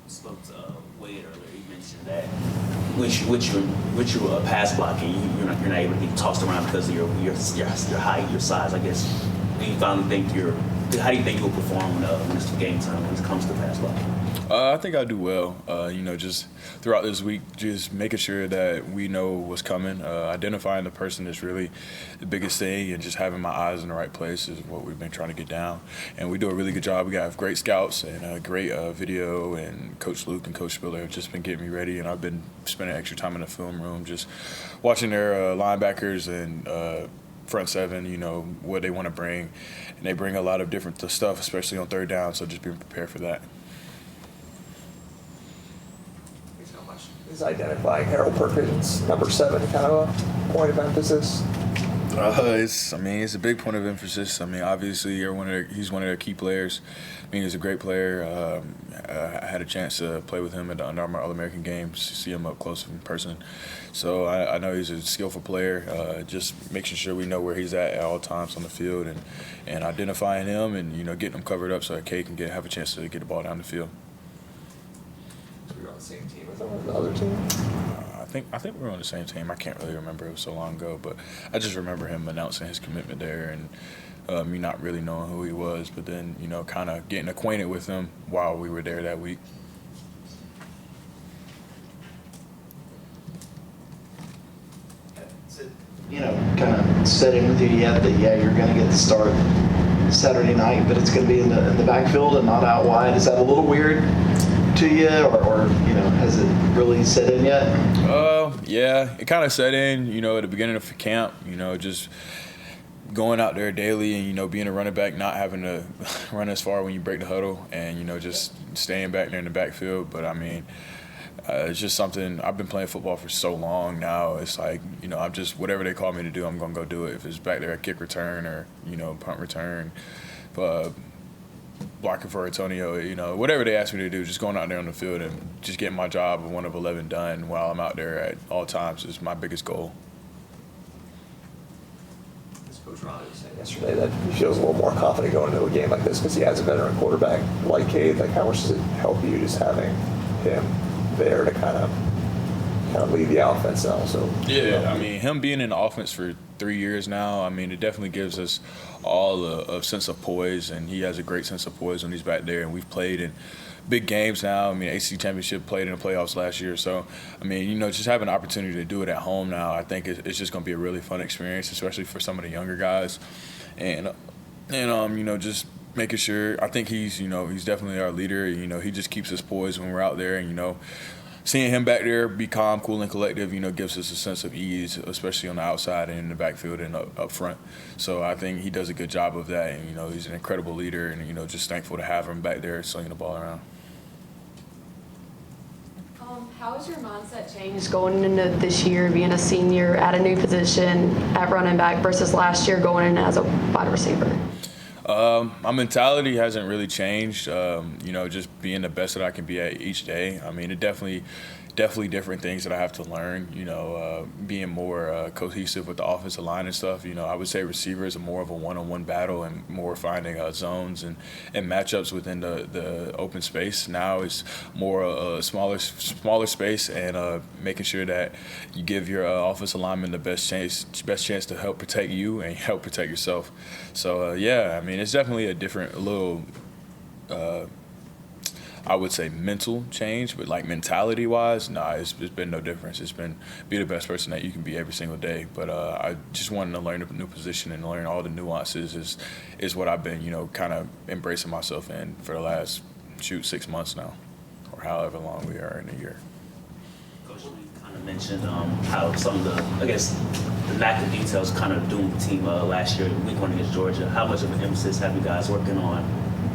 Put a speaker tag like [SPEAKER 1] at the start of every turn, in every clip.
[SPEAKER 1] spoke to Wade earlier. He mentioned that with your pass blocking, you're not able to get tossed around because of your height, your size. I guess. Do you finally think how do you think you'll perform when it's game time when it comes to pass blocking?
[SPEAKER 2] I think I do well. Just throughout this week, just making sure that we know what's coming, identifying the person is really the biggest thing, and just having my eyes in the right place is what we've been trying to get down. And we do a really good job. We got great scouts and great video, and Coach Luke and Coach Spiller have just been getting me ready, and I've been spending extra time in the film room just watching their linebackers and front seven, what they want to bring. And they bring a lot of different stuff, especially on third down, so just being prepared for that.
[SPEAKER 3] Is identifying Harold Perkins, number 7, kind of a point of emphasis?
[SPEAKER 2] It's a big point of emphasis. Obviously, he's one of their key players. He's a great player. I had a chance to play with him at the Under Armour All-American Games, see him up close in person. So I know he's a skillful player. Just making sure we know where he's at all times on the field, and identifying him and getting him covered up so that Kay can have a chance to get the ball down the field.
[SPEAKER 3] You're on the same team as the other team?
[SPEAKER 2] I think we were on the same team. I can't really remember. It was so long ago. But I just remember him announcing his commitment there and me not really knowing who he was, but then, kind of getting acquainted with him while we were there that week.
[SPEAKER 4] Is it, kind of setting with you yet that, you're going to get the start Saturday night, but it's going to be in the backfield and not out wide? Is that a little weird to you, or has it really set in yet?
[SPEAKER 2] Yeah, it kind of set in, at the beginning of camp, just going out there daily and, being a running back, not having to run as far when you break the huddle and, just staying back there in the backfield. But, it's just something. I've been playing football for so long now. It's like, I'm just, whatever they call me to do, I'm going to go do it. If it's back there at kick return or, punt return, blocking for Antonio, whatever they ask me to do, just going out there on the field and just getting my job of 1 of 11 done while I'm out there at all times is my biggest goal.
[SPEAKER 3] Coach Randall was saying yesterday that he feels a little more confident going into a game like this because he has a veteran quarterback like Cade. Like, how much does it help you just having him there to kind of lead the offense and also?
[SPEAKER 2] Yeah, him being in the offense for 3 years now, it definitely gives us all a sense of poise, and he has a great sense of poise when he's back there. And we've played in big games now. AC Championship, played in the playoffs last year. So, just having an opportunity to do it at home now, I think it's just going to be a really fun experience, especially for some of the younger guys. And just making sure, I think he's definitely our leader. He just keeps us poised when we're out there, and, seeing him back there be calm, cool, and collective, gives us a sense of ease, especially on the outside and in the backfield and up front. So I think he does a good job of that, and, he's an incredible leader, and, just thankful to have him back there slinging the ball around.
[SPEAKER 5] How has your mindset changed going into this year, being a senior at a new position at running back versus last year going in as a wide receiver?
[SPEAKER 2] My mentality hasn't really changed. Just being the best that I can be at each day. It definitely different things that I have to learn. Being more cohesive with the offensive line and stuff. I would say receivers are more of a one-on-one battle and more finding zones and matchups within the open space. Now it's more a smaller space and making sure that you give your offensive lineman the best chance to help protect you and help protect yourself. So it's definitely a different little. I would say mental change, but like mentality-wise, it's been no difference. It's been be the best person that you can be every single day. But I just wanted to learn a new position and learn all the nuances is what I've been, kind of embracing myself in for the last 6 months now, or however long we are in a year.
[SPEAKER 1] Coach, you kind of mentioned how some of the lack of details kind of doomed the team last year, week 1 against Georgia. How much of an emphasis have you guys working on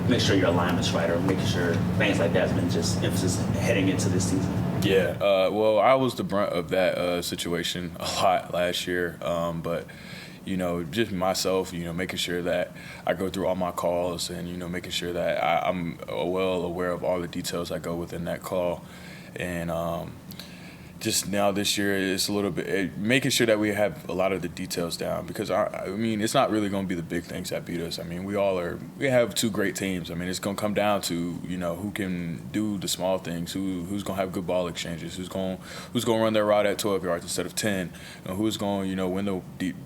[SPEAKER 1] make sure your alignment's right, or making sure things like that has been just emphasis heading into this season?
[SPEAKER 2] Yeah, I was the brunt of that situation a lot last year, but just myself, making sure that I go through all my calls and making sure that I'm well aware of all the details that go within that call, and just now this year it's a little bit making sure that we have a lot of the details down, because I mean it's not really going to be the big things that beat us. I mean we have two great teams. I mean it's going to come down to who can do the small things, who's going to have good ball exchanges, who's going to run their route at 12 yards instead of 10, who's going to win the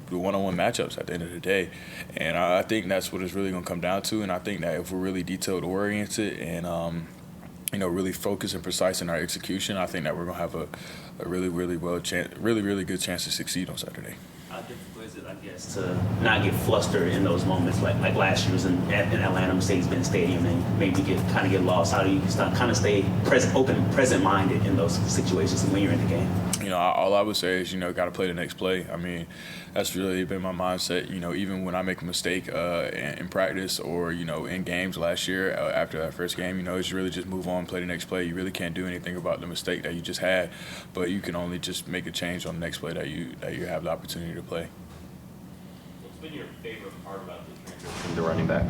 [SPEAKER 2] one-on-one matchups at the end of the day. And I think that's what it's really going to come down to. And I think that if we're really detailed oriented and really focused and precise in our execution, I think that we're going to have a really good chance to succeed on Saturday.
[SPEAKER 1] How difficult is it, I guess, to not get flustered in those moments like last year's in Atlanta, Mercedes-Benz Stadium, and maybe get lost? How do you kind of stay present-minded in those situations when you're in the game?
[SPEAKER 2] All I would say is, got to play the next play. I mean, that's really been my mindset. Even when I make a mistake in practice or, in games last year after that first game, it's really just move on, play the next play. You really can't do anything about the mistake that you just had, but you can only just make a change on the next play that you have the opportunity to play.
[SPEAKER 6] What's been your favorite part about the transition to running back?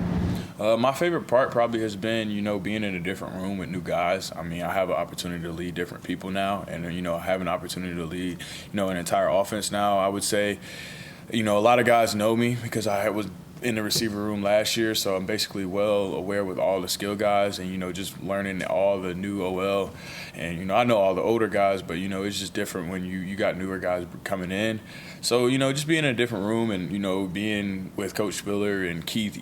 [SPEAKER 2] My favorite part probably has been, being in a different room with new guys. I mean, I have an opportunity to lead different people now, and, I have an opportunity to lead, an entire offense now. I would say, a lot of guys know me because I was in the receiver room last year, so I'm basically well aware with all the skill guys and, just learning all the new OL. And, I know all the older guys, but, it's just different when you got newer guys coming in. So, just being in a different room and, being with Coach Spiller and Keith,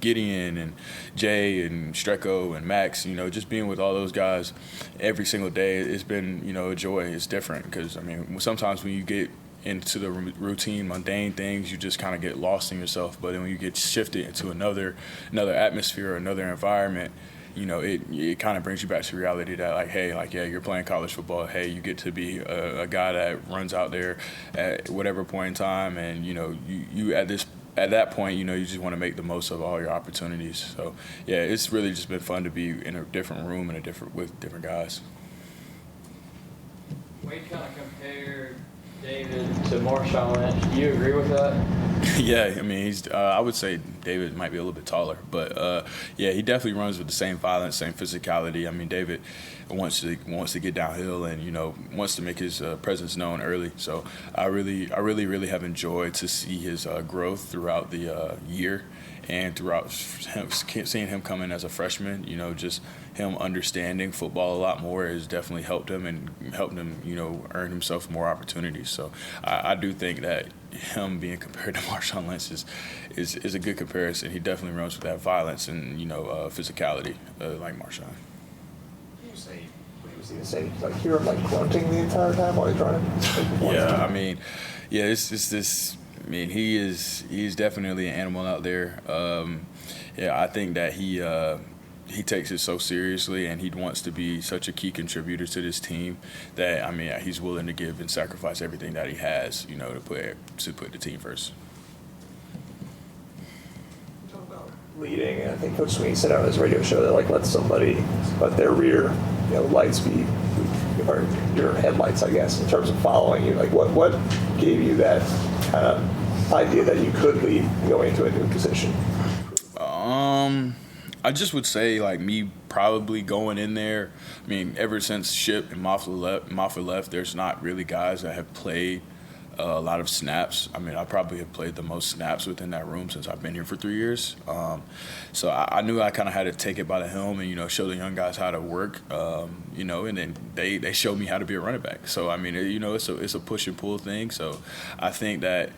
[SPEAKER 2] Gideon and Jay and Strecko and Max, just being with all those guys every single day, it's been, a joy. It's different because, sometimes when you get into the routine, mundane things, you just kind of get lost in yourself. But then when you get shifted into another atmosphere, another environment, it kind of brings you back to reality that, hey, you're playing college football. Hey, you get to be a guy that runs out there at whatever point in time, and you at that point, you just want to make the most of all your opportunities. So yeah, it's really just been fun to be in a different room and with different guys.
[SPEAKER 6] Wade kind of compared David to Marshawn Lynch. Do you agree with that?
[SPEAKER 2] Yeah, he's. I would say David might be a little bit taller, but yeah, he definitely runs with the same violence, same physicality. David wants to get downhill and wants to make his presence known early. So I really have enjoyed to see his growth throughout the year and throughout seeing him come in as a freshman. Just him understanding football a lot more has definitely helped him earn himself more opportunities. So I do think that him being compared to Marshawn Lynch is a good comparison. He definitely runs with that violence and physicality like Marshawn.
[SPEAKER 3] Was he say hear him grunting the entire time while he's running?
[SPEAKER 2] Yeah, it's this. He's definitely an animal out there. I think that he takes it so seriously, and he wants to be such a key contributor to this team that he's willing to give and sacrifice everything that he has, to put the team first.
[SPEAKER 3] Leading, and I think Coach Sweeney said on his radio show that let their rear lights be or your headlights, I guess, in terms of following you. What gave you that kind of idea that you could lead going into a new position?
[SPEAKER 2] I just would say me probably going in there. Ever since Ship and Moffitt left, there's not really guys that have played a lot of snaps. I probably have played the most snaps within that room since I've been here for 3 years. So I knew I kind of had to take it by the helm and, show the young guys how to work, and then they showed me how to be a running back. So, it's a push and pull thing. So I think that,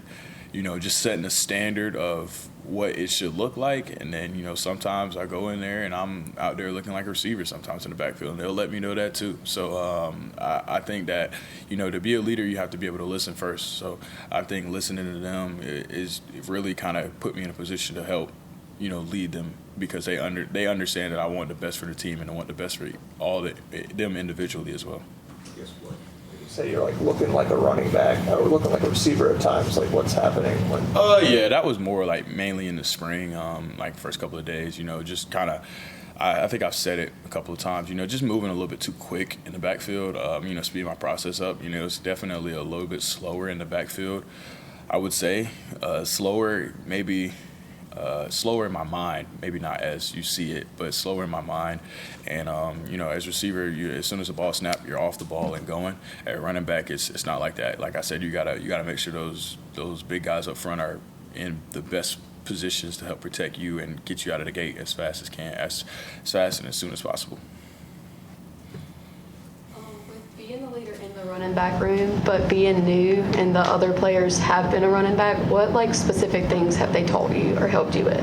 [SPEAKER 2] just setting a standard of what it should look like. And then, sometimes I go in there and I'm out there looking like a receiver sometimes in the backfield, and they'll let me know that too. So I think that, to be a leader, you have to be able to listen first. So I think listening to them is really kind of put me in a position to help, lead them, because they understand that I want the best for the team and I want the best for them individually as well.
[SPEAKER 3] Guess what? Say you're looking like a running back or looking like a receiver at times. What's happening?
[SPEAKER 2] Yeah, that was more mainly in the spring, first couple of days. Just kind of. I think I've said it a couple of times. Just moving a little bit too quick in the backfield. Speeding my process up. It's definitely a little bit slower in the backfield. I would say slower maybe slower in my mind, maybe not as you see it, but slower in my mind. And as receiver, as soon as the ball snaps, you're off the ball and going. At running back, it's not like that. Like I said, you gotta make sure those big guys up front are in the best positions to help protect you and get you out of the gate as fast and as soon as possible.
[SPEAKER 5] With being the leader in the running back room, but being new and the other players have been a running back, what specific things have they taught you or helped you with?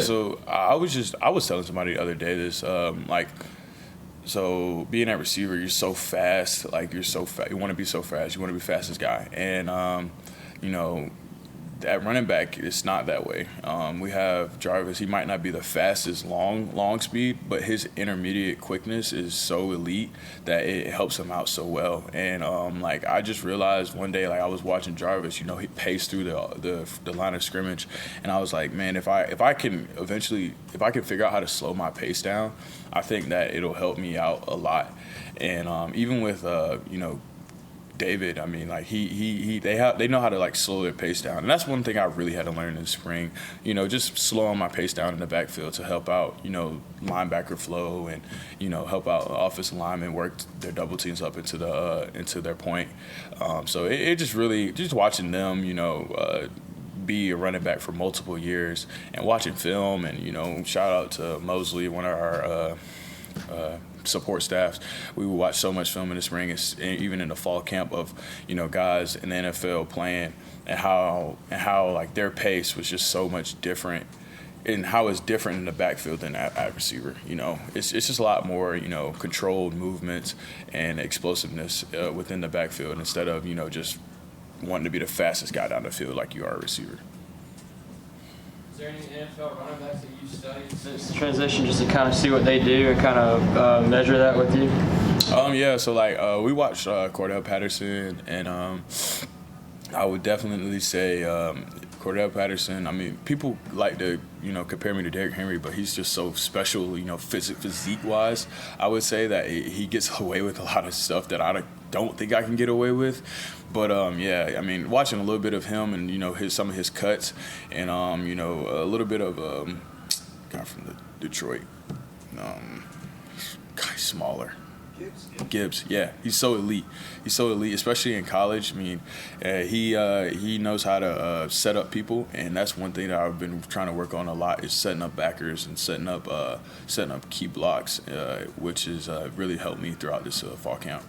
[SPEAKER 2] So I was telling somebody the other day this, so being at receiver, you're so fast, you want to be so fast, you want to be fastest guy. And, at running back, it's not that way. We have Jarvis. He might not be the fastest long speed, but his intermediate quickness is so elite that it helps him out so well. And I just realized one day, I was watching Jarvis. He paced through the line of scrimmage, and I was like, man, if I can figure out how to slow my pace down, I think that it'll help me out a lot. And even with David, I mean, they know how to slow their pace down, and that's one thing I really had to learn in the spring. Just slowing my pace down in the backfield to help out, linebacker flow and help out offensive linemen work their double teams up into their point. So it just really just watching them, be a running back for multiple years and watching film and shout out to Mosley, one of our support staffs. We would watch so much film in the spring and even in the fall camp of guys in the NFL playing and how their pace was just so much different and how it's different in the backfield than at receiver. It's just a lot more controlled movements and explosiveness within the backfield instead of just wanting to be the fastest guy down the field like you are a receiver.
[SPEAKER 6] Is there any NFL running backs that you studied since the transition just to kind of see what they do and kind of measure that with you?
[SPEAKER 2] So we watched Cordell Patterson, and I would definitely say Cordell Patterson. I mean, people like to compare me to Derrick Henry, but he's just so special, physique-wise. I would say that he gets away with a lot of stuff that I don't think I can get away with. But I mean, watching a little bit of him and some of his cuts, and a little bit of guy from the Detroit, guy smaller. Gibbs, yeah, he's so elite. He's so elite, especially in college. I mean, he knows how to set up people, and that's one thing that I've been trying to work on a lot is setting up backers and setting up key blocks, which has really helped me throughout this fall camp.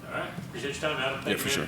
[SPEAKER 7] All right, appreciate your time, Adam.
[SPEAKER 2] Yeah, for sure.